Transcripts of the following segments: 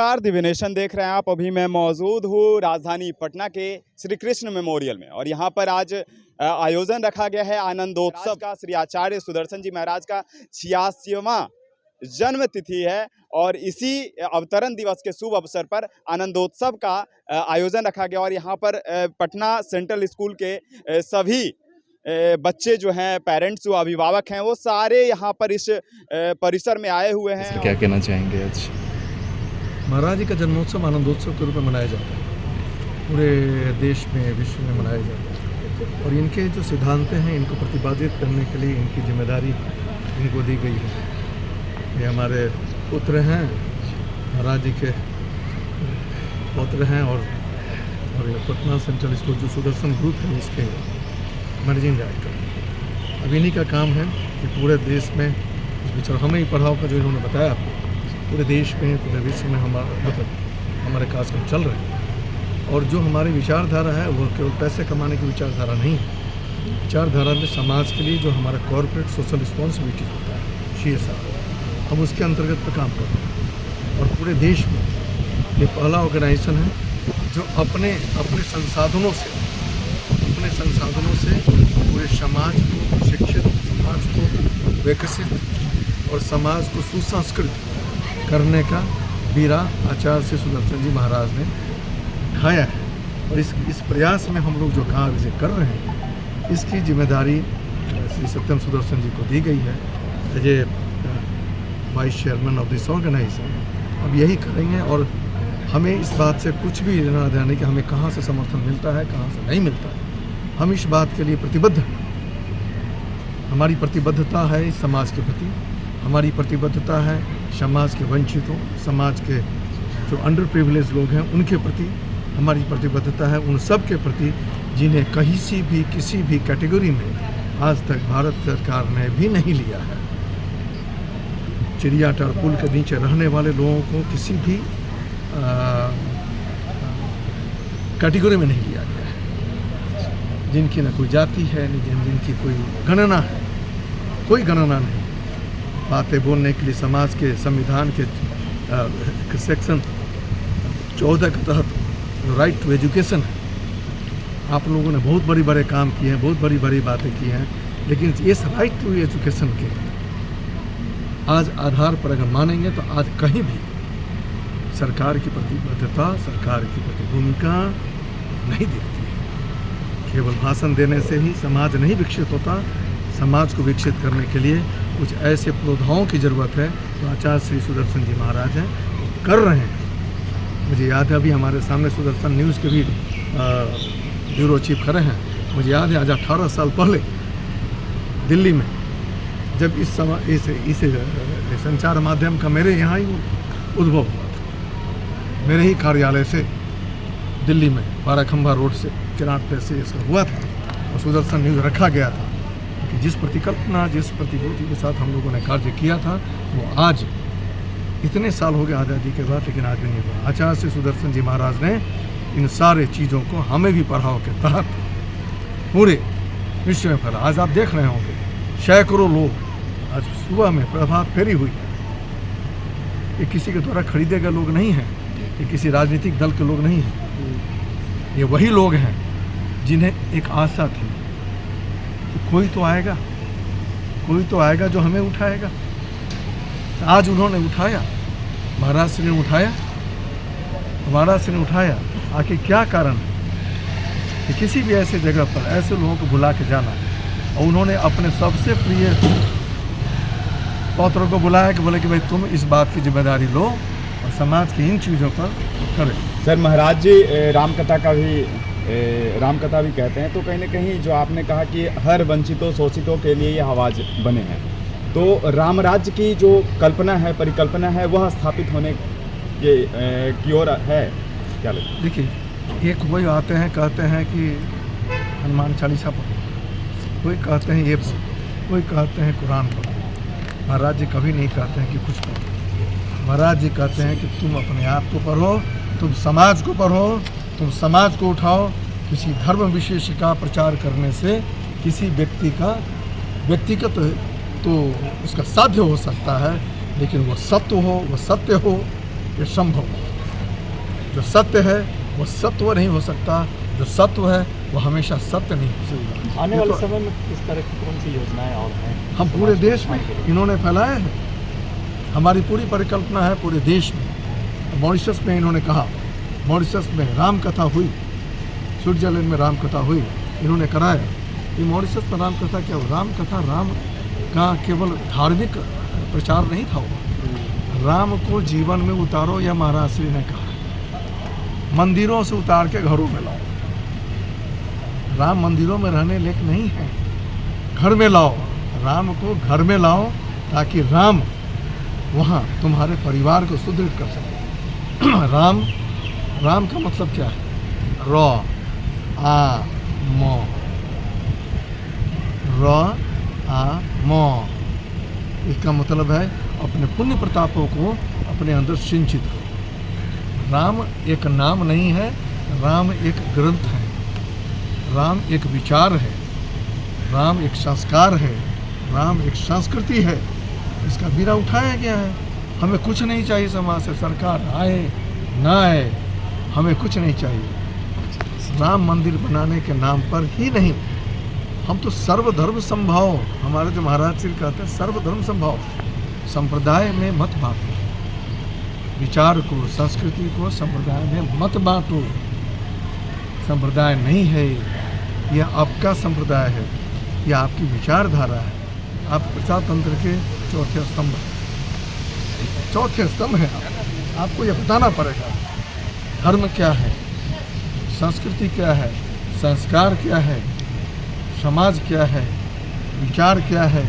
नमस्कार, दिव्य नेशन देख रहे हैं आप। अभी मैं मौजूद हूँ राजधानी पटना के श्री कृष्ण मेमोरियल में और यहाँ पर आज आयोजन रखा गया है आनंदोत्सव का। श्री आचार्य सुदर्शन जी महाराज का 86वां जन्म तिथि है और इसी अवतरण दिवस के शुभ अवसर पर आनंदोत्सव का आयोजन रखा गया। और यहाँ पर पटना सेंट्रल स्कूल के सभी बच्चे जो हैं, पेरेंट्स जो अभिभावक हैं, वो सारे यहाँ पर इस परिसर में आए हुए हैं। क्या कहना चाहेंगे आज? महाराज जी का जन्मोत्सव आनंदोत्सव के रूप में मनाया जाता है, पूरे देश में, विश्व में मनाया जाता है। और इनके जो सिद्धांत हैं, इनको प्रतिपादित करने के लिए इनकी जिम्मेदारी इनको दी गई है। ये हमारे पुत्र हैं, महाराज जी के पुत्र हैं और ये पटना सेंट्रल स्कूल जो सुदर्शन ग्रुप है उसके मैनेजिंग डायरेक्टर। अब इन्हीं का काम है कि पूरे देश में इस विचार हमें ही पढ़ाओ का जो इन्होंने बताया आपको, पूरे देश में, पूरे विश्व में हमारे कार्यक्रम चल रहे हैं। और जो हमारी विचारधारा है वो केवल पैसे कमाने की विचारधारा नहीं है। विचारधारा में समाज के लिए जो हमारा कॉर्पोरेट सोशल रिस्पॉन्सिबिलिटी होता है, CSR, हम उसके अंतर्गत पर काम कर रहे हैं। और पूरे देश में ये पहला ऑर्गेनाइजेशन है जो अपने संसाधनों से पूरे समाज को शिक्षित, समाज को विकसित और समाज को सुसंस्कृत करने का बीरा आचार्य श्री सुदर्शन जी महाराज ने खाया है। और इस प्रयास में हम लोग जो कार्य कर रहे हैं, इसकी जिम्मेदारी श्री सत्यम सुदर्शन जी को दी गई है as a vice chairman of this organisation. अब यही करेंगे और हमें इस बात से कुछ भी लेना देना नहीं कि हमें कहाँ से समर्थन मिलता है, कहाँ से नहीं मिलता है। हम इस बात के लिए प्रतिबद्ध हैं। हमारी प्रतिबद्धता है इस समाज के प्रति, हमारी प्रतिबद्धता है समाज के वंचितों, समाज के जो अंडर प्रिविलेज लोग हैं उनके प्रति, हमारी प्रतिबद्धता है उन सब के प्रति जिन्हें कहीं भी किसी भी कैटेगरी में आज तक भारत सरकार ने भी नहीं लिया है। चिड़िया टारपुल के नीचे रहने वाले लोगों को किसी भी कैटेगरी में नहीं लिया गया है। जिनकी न कोई जाति है, जिनकी कोई गणना है, कोई गणना नहीं। बातें बोलने के लिए समाज के संविधान के सेक्शन 14 के तहत राइट टू एजुकेशन है। आप लोगों ने बहुत बड़े काम किए हैं, बहुत बड़ी बातें की हैं, लेकिन इस राइट टू एजुकेशन के आज आधार पर अगर मानेंगे तो आज कहीं भी सरकार की प्रतिबद्धता, सरकार की भूमिका नहीं दिखती है। केवल भाषण देने से ही समाज नहीं विकसित होता। समाज को विकसित करने के लिए कुछ ऐसे प्रोधाओं की ज़रूरत है जो आचार्य श्री सुदर्शन जी महाराज हैं कर रहे हैं। मुझे याद है अभी हमारे सामने सुदर्शन न्यूज़ के भी ब्यूरो चीफ खड़े हैं। मुझे याद है आज 18 साल पहले दिल्ली में जब इस संचार माध्यम का मेरे यहाँ ही उद्भव हुआ था, मेरे ही कार्यालय से दिल्ली में 12 खंबा रोड से किराट प्लेस से इसका हुआ था और सुदर्शन न्यूज़ रखा गया था। कि जिस परिकल्पना, जिस प्रतिभूति के साथ हम लोगों ने कार्य किया था वो आज इतने साल हो गए आज़ादी के बाद, लेकिन आज भी नहीं हुआ। आचार्य श्री सुदर्शन जी महाराज ने इन सारे चीज़ों को हमें भी पढ़ाओ के तहत पूरे विश्व में फैला। आज आप देख रहे होंगे सैकड़ों लोग, आज सुबह में प्रभात फेरी हुई। ये किसी के द्वारा खरीदे गए लोग नहीं हैं, ये किसी राजनीतिक दल के लोग नहीं हैं। ये वही लोग हैं जिन्हें एक आशा थी कि कोई तो आएगा जो हमें उठाएगा। आज उन्होंने उठाया, महाराज श्री ने उठाया। आखिर क्या कारण है कि किसी भी ऐसे जगह पर ऐसे लोगों को बुला के जाना, और उन्होंने अपने सबसे प्रिय पौत्रों को बुलाया कि बोले कि भाई तुम इस बात की जिम्मेदारी लो और समाज की इन चीज़ों पर करें। सर, महाराज जी रामकथा भी कहते हैं, तो कहीं ना कहीं जो आपने कहा कि हर वंचितों, शोषितों के लिए ये आवाज़ बने हैं, तो राम राज्य की जो कल्पना है, परिकल्पना है, वह स्थापित होने की ओर है। क्या लगता है? देखिए, एक वही आते हैं, कहते हैं कि हनुमान चालीसा पढ़ो, कोई कहते हैं ये पढ़ो, कोई कहते हैं कुरान पढ़ो। महाराज जी कभी नहीं कहते हैं कि कुछ पढ़ो। महाराज जी कहते हैं कि तुम अपने आप को पढ़ो, तुम समाज को पढ़ो, तुम समाज को उठाओ। किसी धर्म विशेष का प्रचार करने से किसी व्यक्तिगत तो उसका साध्य हो सकता है, लेकिन वो सत्य हो, वो सत्य हो, ये संभव है। जो सत्य है वो सत्व नहीं हो सकता, जो सत्व है वो हमेशा सत्य नहीं हो सकता। आने वाले समय में किस तरह की कौन सी योजनाएं और हैं हम पूरे देश में इन्होंने फैलाए हैं, हमारी पूरी परिकल्पना है पूरे देश में। मॉरिशस में इन्होंने कहा, मॉरिशस में राम कथा हुई, स्विट्जरलैंड में राम कथा हुई, इन्होंने कराया। ये मॉरिशस में राम कथा क्या, राम कथा राम का केवल धार्मिक प्रचार नहीं था वो, राम को जीवन में उतारो, या महाराज श्री ने कहा मंदिरों से उतार के घरों में लाओ। राम मंदिरों में रहने लायक नहीं है, घर में लाओ, राम को घर में लाओ, ताकि राम वहाँ तुम्हारे परिवार को सुदृढ़ कर सके। राम का मतलब क्या है, र आ म, र आ म, इसका मतलब है अपने पुण्य प्रतापों को अपने अंदर सिंचित करो। राम एक नाम नहीं है, राम एक ग्रंथ है, राम एक विचार है, राम एक संस्कार है, राम एक संस्कृति है, इसका बीड़ा उठाया गया है। हमें कुछ नहीं चाहिए समाज से, सरकार आए ना आए, हमें कुछ नहीं चाहिए। राम मंदिर बनाने के नाम पर ही नहीं, हम तो सर्वधर्म संभाव, हमारे जो महाराज श्री कहते हैं सर्वधर्म संभाव, संप्रदाय में मत बांटो, विचार को, संस्कृति को संप्रदाय में मत बांटो। संप्रदाय नहीं है, यह आपका संप्रदाय है, यह आपकी विचारधारा है, आप प्रजातंत्र के चौथे स्तंभ हैं। आपको यह बताना पड़ेगा धर्म क्या है, संस्कृति क्या है, संस्कार क्या है, समाज क्या है, विचार क्या है।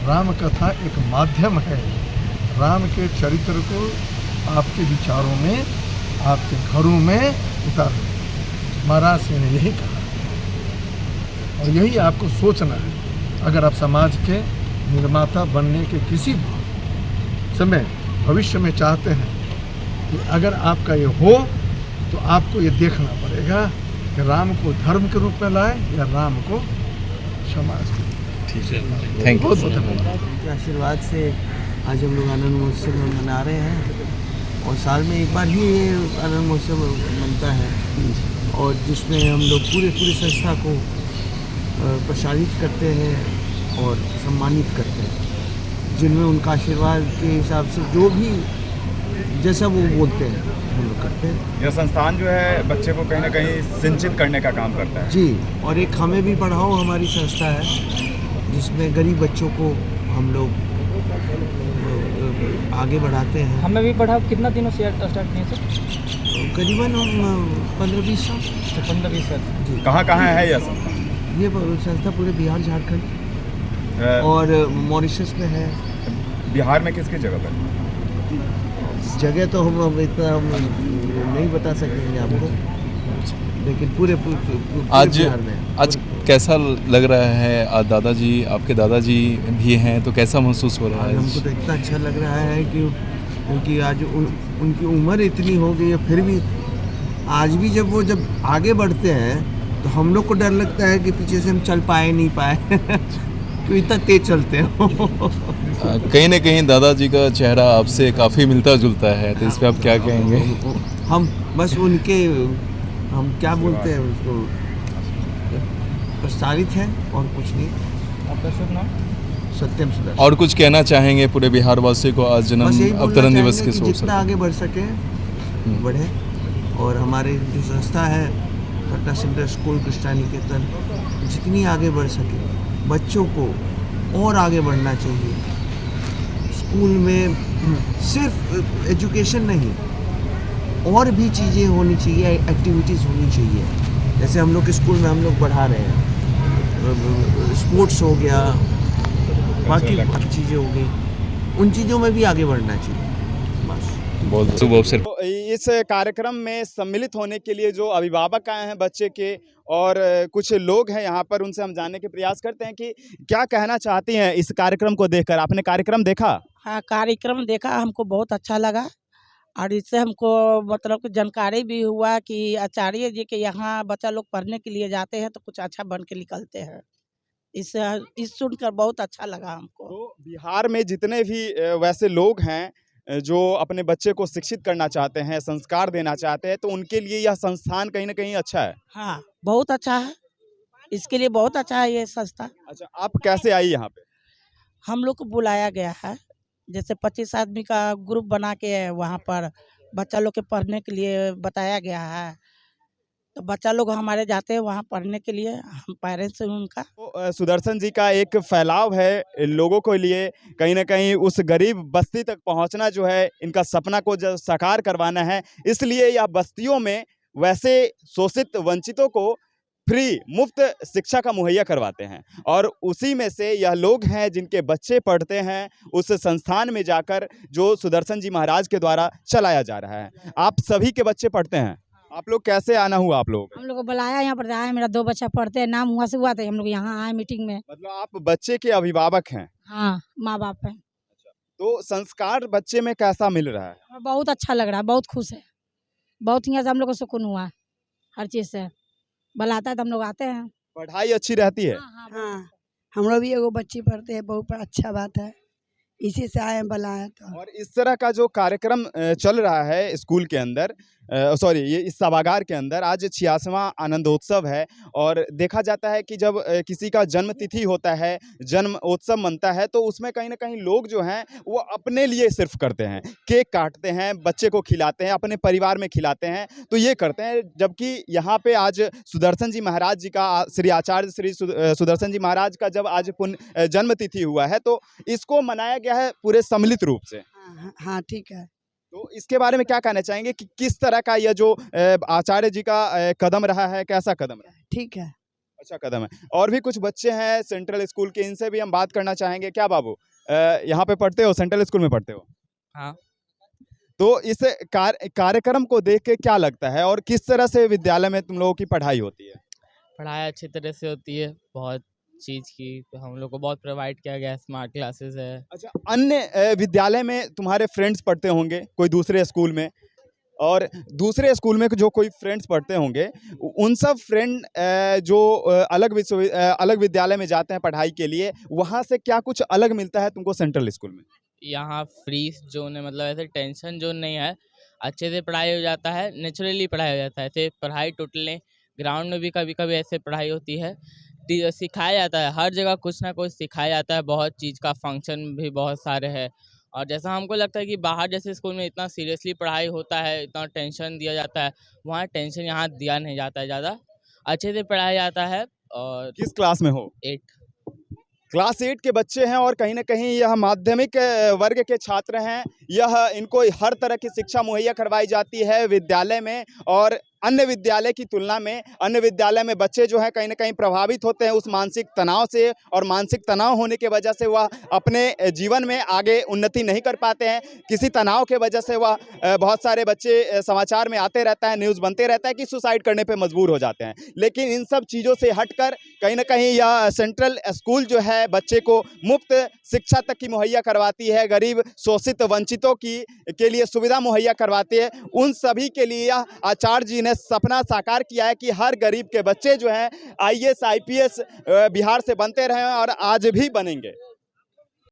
राम कथा एक माध्यम है, राम के चरित्र को आपके विचारों में, आपके घरों में उतारो। महाराज सिंह ने यही कहा और यही आपको सोचना है। अगर आप समाज के निर्माता बनने के किसी समय भविष्य में चाहते हैं कि अगर आपका ये हो, तो आपको ये देखना पड़ेगा कि राम को धर्म के रूप में लाए या राम को समाज के। ठीक है, थैंक यू। बहुत बहुत धन्यवाद। के आशीर्वाद से आज हम लोग आनंद महोत्सव मना रहे हैं, और साल में एक बार ही ये आनंद महोत्सव मनता है, और जिसमें हम लोग पूरी संस्था को प्रसारित करते हैं और सम्मानित करते हैं, जिनमें उनका आशीर्वाद के हिसाब से जो भी जैसा वो बोलते हैं हम लोग करते हैं। यह संस्थान जो है बच्चे को कहीं ना कहीं सिंचित करने का काम करता है। जी, और एक हमें भी पढ़ाओ हमारी संस्था है, जिसमें गरीब बच्चों को हम लोग आगे बढ़ाते हैं। हमें भी पढ़ाओ कितना दिनों से स्टार्ट किए सर? करीबन हम 15-20 साल। 15-20 साल। जी, कहाँ है यह संस्था? ये संस्था पूरे बिहार, झारखंड और मॉरिशस में है। बिहार में किसकी जगह पर? जगह तो हम इतना नहीं बता सकेंगे आपको, लेकिन पूरे आज बिहार में है। आज कैसा लग रहा है? आज दादाजी, आपके दादाजी भी हैं, तो कैसा महसूस हो रहा आज है? हमको तो इतना अच्छा लग रहा है कि क्योंकि आज उनकी उम्र इतनी हो गई है, फिर भी आज भी जब आगे बढ़ते हैं तो हम लोग को डर लगता है कि पीछे से हम चल पाए नहीं पाए क्यों इतना तेज चलते हो। कहीं ना कहीं दादाजी का चेहरा आपसे काफ़ी मिलता जुलता है, तो इस पर आप क्या कहेंगे? हम बस उनके, हम क्या बोलते हैं उसको, प्रसारित हैं और कुछ नहीं। आपका शुभ नाम? सत्यम सुदर्शन। और कुछ कहना चाहेंगे पूरे बिहार वासी को आज बस यही जन्म बोलना अवतरण दिवस चाहेंगे के कि अवसर जितना पर? आगे बढ़ सके बढ़े, और हमारे जो संस्था है पटना सेंट्रल स्कूल कृष्णा निकेतन, जितनी आगे बढ़ सके, बच्चों को और आगे बढ़ना चाहिए। स्कूल में सिर्फ एजुकेशन नहीं, और भी चीज़ें होनी चाहिए, एक्टिविटीज़ होनी चाहिए। जैसे हम लोग के स्कूल में हम लोग पढ़ा रहे हैं, स्पोर्ट्स हो गया, बाकी चीज़ें हो गई, उन चीज़ों में भी आगे बढ़ना चाहिए बस। बहुत शुभ अवसर। तो इस कार्यक्रम में सम्मिलित होने के लिए जो अभिभावक आए हैं बच्चे के, और कुछ लोग हैं यहाँ पर, उनसे हम जानने के प्रयास करते हैं कि क्या कहना चाहती हैं इस कार्यक्रम को देखकर। आपने कार्यक्रम देखा? हाँ, कार्यक्रम देखा, हमको बहुत अच्छा लगा, और इससे हमको मतलब कि जानकारी भी हुआ कि आचार्य जी के यहाँ बच्चा लोग पढ़ने के लिए जाते हैं तो कुछ अच्छा बन के निकलते हैं। इस सुनकर बहुत अच्छा लगा हमको। तो बिहार में जितने भी वैसे लोग हैं जो अपने बच्चे को शिक्षित करना चाहते हैं, संस्कार देना चाहते हैं, तो उनके लिए यह संस्थान कहीं न कहीं अच्छा है। हाँ, बहुत अच्छा है। इसके लिए बहुत अच्छा है ये संस्था। अच्छा, आप कैसे आई यहाँ पे? हम लोग को बुलाया गया है, जैसे 25 आदमी का ग्रुप बना के वहाँ पर बच्चा लोग के पढ़ने के लिए बताया गया है। तो बच्चा लोग हमारे जाते हैं वहाँ पढ़ने के लिए, हम पेरेंट्स हैं उनका। तो सुदर्शन जी का एक फैलाव है लोगों के लिए, कहीं न कहीं उस गरीब बस्ती तक पहुँचना जो है, इनका सपना को जो साकार करवाना है, इसलिए यह बस्तियों में वैसे शोषित वंचितों को फ्री मुफ्त शिक्षा का मुहैया करवाते हैं। और उसी में से यह लोग हैं जिनके बच्चे पढ़ते हैं उस संस्थान में जाकर, जो सुदर्शन जी महाराज के द्वारा चलाया जा रहा है। आप सभी के बच्चे पढ़ते हैं? आप लोग कैसे आना हुआ आप लोगों का? हम लोग को बुलाया, यहाँ पर आए, मेरा 2 बच्चा पढ़ते हैं, नाम हुआ से हुआ था, हम लोग यहाँ आए मीटिंग में। मतलब आप बच्चे के अभिभावक हैं? हाँ, माँ बाप है। तो संस्कार बच्चे में कैसा मिल रहा है? हमें बहुत अच्छा लग रहा है, बहुत खुश है, बहुत यहाँ से हम लोग को सुकून हुआ है हर चीज़ से। बुलाता है तो हम लोग आते हैं। पढ़ाई अच्छी रहती है? हाँ, हम लोग भी एगो बच्ची पढ़ते हैं, बहुत अच्छा बात है, इसी से आए बुलाए तो। और इस तरह का जो कार्यक्रम चल रहा है स्कूल के अंदर, सॉरी ये इस सभागार के अंदर, आज 86वां आनंदोत्सव है। और देखा जाता है कि जब किसी का जन्म तिथि होता है, जन्म उत्सव मनता है, तो उसमें कहीं ना कहीं लोग जो हैं वो अपने लिए सिर्फ करते हैं, केक काटते हैं, बच्चे को खिलाते हैं, अपने परिवार में खिलाते हैं, तो ये करते हैं। जबकि यहाँ पे आज सुदर्शन जी महाराज जी का, श्री आचार्य श्री सुदर्शन जी महाराज का जब आज जन्म तिथि हुआ है, तो इसको मनाया गया है पूरे सम्मिलित रूप से। हाँ, ठीक है। तो इसके बारे में क्या कहना चाहेंगे कि किस तरह का यह जो आचार्य जी का कदम रहा है, कैसा कदम रहा है? ठीक है। अच्छा कदम है। और भी कुछ बच्चे हैं सेंट्रल स्कूल के, इनसे भी हम बात करना चाहेंगे। क्या बाबू, यहाँ पे पढ़ते हो, सेंट्रल स्कूल में पढ़ते हो? हाँ। तो इस कार्यक्रम को देख के क्या लगता है, और किस तरह से विद्यालय में तुम लोगों की पढ़ाई होती है? पढ़ाई अच्छी तरह से होती है, बहुत चीज़ की हम लोग को बहुत प्रोवाइड किया गया है, स्मार्ट क्लासेस है। अच्छा, अन्य विद्यालय में तुम्हारे फ्रेंड्स पढ़ते होंगे कोई दूसरे स्कूल में, और दूसरे स्कूल में जो कोई फ्रेंड्स पढ़ते होंगे, उन सब फ्रेंड जो अलग विद्यालय में जाते हैं पढ़ाई के लिए, वहाँ से क्या कुछ अलग मिलता है तुमको सेंट्रल स्कूल में? यहाँ फ्री जोन है, मतलब ऐसे टेंशन जोन नहीं है, अच्छे से पढ़ाई हो जाता है, नेचुरली पढ़ाई हो जाता है। ऐसे पढ़ाई टोटल ग्राउंड में भी कभी कभी ऐसे पढ़ाई होती है, सिखाया जाता है, हर जगह कुछ ना कुछ सिखाया जाता है, बहुत चीज़ का फंक्शन भी बहुत सारे है। और जैसा हमको लगता है कि बाहर जैसे स्कूल में इतना सीरियसली पढ़ाई होता है, इतना टेंशन दिया जाता है, वहाँ टेंशन यहाँ दिया नहीं जाता है, ज़्यादा अच्छे से पढ़ाया जाता है। और किस क्लास में हो? 8 क्लास 8 के बच्चे हैं, और कहीं ना कहीं यह माध्यमिक वर्ग के छात्र हैं। यह इनको हर तरह की शिक्षा मुहैया करवाई जाती है विद्यालय में, और अन्य विद्यालय की तुलना में अन्य विद्यालय में बच्चे जो हैं कहीं ना कहीं प्रभावित होते हैं उस मानसिक तनाव से, और मानसिक तनाव होने की वजह से वह अपने जीवन में आगे उन्नति नहीं कर पाते हैं। किसी तनाव के वजह से वह बहुत सारे बच्चे, समाचार में आते रहता है, न्यूज़ बनते रहता है कि सुसाइड करने पे मजबूर हो जाते हैं। लेकिन इन सब चीज़ों से हटकर कहीं ना कहीं यह सेंट्रल स्कूल जो है बच्चे को मुफ्त शिक्षा तक की मुहैया करवाती है, गरीब शोषित वंचितों के लिए सुविधा मुहैया करवाती है। उन सभी के लिए आचार्य जी ने सपना साकार किया है कि हर गरीब के बच्चे जो हैं IAS IPS बिहार से बनते रहे, और आज भी बनेंगे।